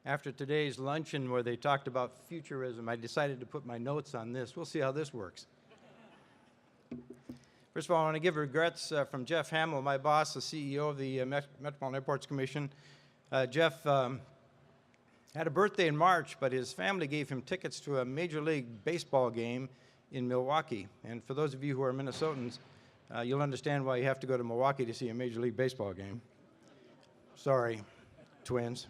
After today's luncheon where they talked about futurism, I decided to put my notes on this. We'll see how this works. First of all, I want to give regrets from Jeff Hamill, my boss, the CEO of the Metropolitan Airports Commission. Jeff had a birthday in March, but his family gave him tickets to a Major League Baseball game in Milwaukee. And for those of you who are Minnesotans, you'll understand why you have to go to Milwaukee to see a Major League Baseball game. Sorry, Twins.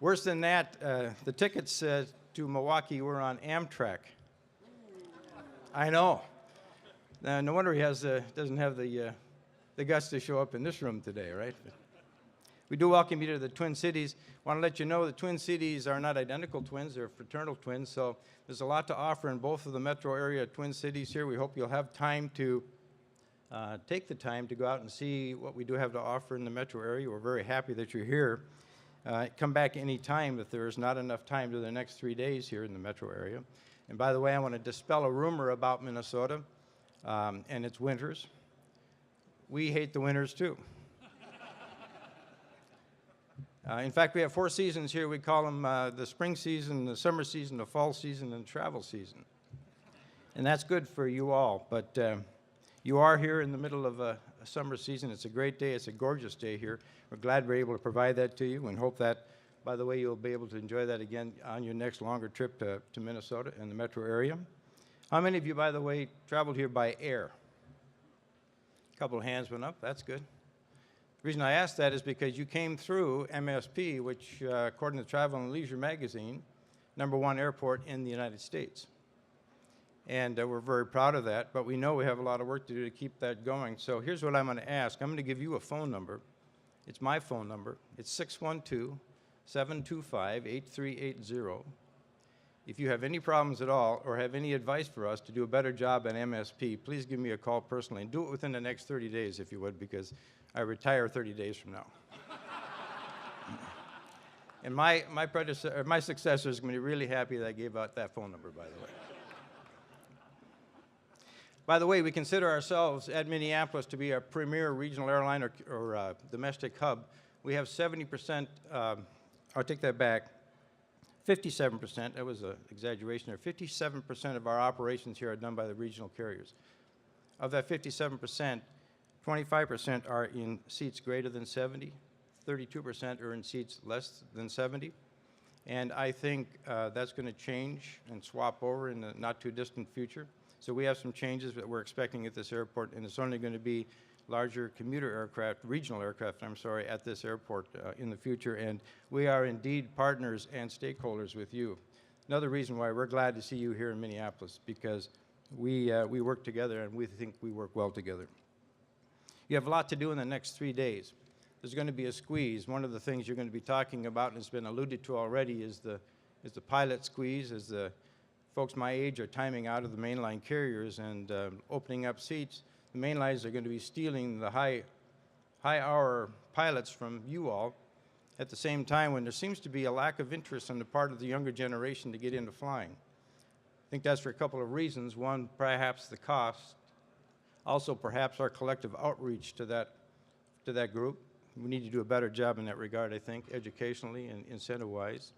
Worse than that, the tickets to Milwaukee were on Amtrak. I know. No wonder he doesn't have the guts to show up in this room today, right? But we do welcome you to the Twin Cities. I want to let you know the Twin Cities are not identical twins, they're fraternal twins, so there's a lot to offer in both of the metro area Twin Cities here. We hope you'll have time to take the time to go out and see what we do have to offer in the metro area. We're very happy that you're here. Come back any time if there is not enough time to the next 3 days here in the metro area. And by the way, I want to dispel a rumor about Minnesota and its winters. We hate the winters too. In fact, we have 4 seasons here. We call them the spring season, the summer season, the fall season, and the travel season. And that's good for you all. But you are here in the middle of a summer season. It's a great day. It's a gorgeous day here. We're glad we're able to provide that to you and hope that, by the way, you'll be able to enjoy that again on your next longer trip to Minnesota and the metro area. How many of you, by the way, traveled here by air? A couple of hands went up. That's good. The reason I asked that is because you came through MSP, which, according to Travel and Leisure magazine, #1 airport in the United States. And we're very proud of that, but we know we have a lot of work to do to keep that going. So here's what I'm going to ask. I'm going to give you a phone number. It's my phone number. It's 612-725-8380. If you have any problems at all or have any advice for us to do a better job at MSP, please give me a call personally. And do it within the next 30 days, if you would, because I retire 30 days from now. And my successor is going to be really happy that I gave out that phone number, by the way. By the way, we consider ourselves at Minneapolis to be a premier regional airline or domestic hub. We have 70%, I'll take that back, 57%, that was an exaggeration there, 57% of our operations here are done by the regional carriers. Of that 57%, 25% are in seats greater than 70, 32% are in seats less than 70, and I think that's going to change and swap over in the not too distant future. So we have some changes that we're expecting at this airport, and it's only going to be larger commuter aircraft, regional aircraft, I'm sorry, at this airport in the future, and we are indeed partners and stakeholders with you. Another reason why we're glad to see you here in Minneapolis, because we work together and we think we work well together. You have a lot to do in the next 3 days. There's going to be a squeeze. One of the things you're going to be talking about, and it's been alluded to already, is the pilot squeeze, as the folks my age are timing out of the mainline carriers and opening up seats. The mainlines are going to be stealing the high-hour pilots from you all at the same time when there seems to be a lack of interest on the part of the younger generation to get into flying. I think that's for a couple of reasons. One, perhaps the cost. Also, perhaps our collective outreach to that group. We need to do a better job in that regard, I think, educationally and incentive-wise.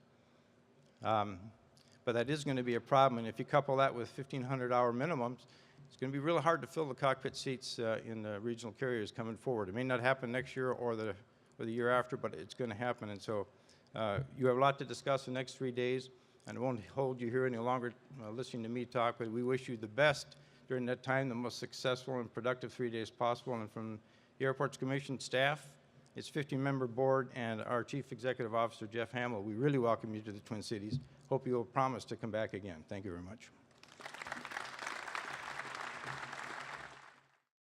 But that is going to be a problem, and if you couple that with 1,500-hour minimums, it's going to be really hard to fill the cockpit seats in the regional carriers coming forward. It may not happen next year or the year after, but it's going to happen, and so you have a lot to discuss the next 3 days, and I won't hold you here any longer listening to me talk, but we wish you the best during that time, the most successful and productive 3 days possible, and from the Airports Commission staff, its 50-member board, and our Chief Executive Officer, Jeff Hamill, we really welcome you to the Twin Cities. Hope you will promise to come back again. Thank you very much.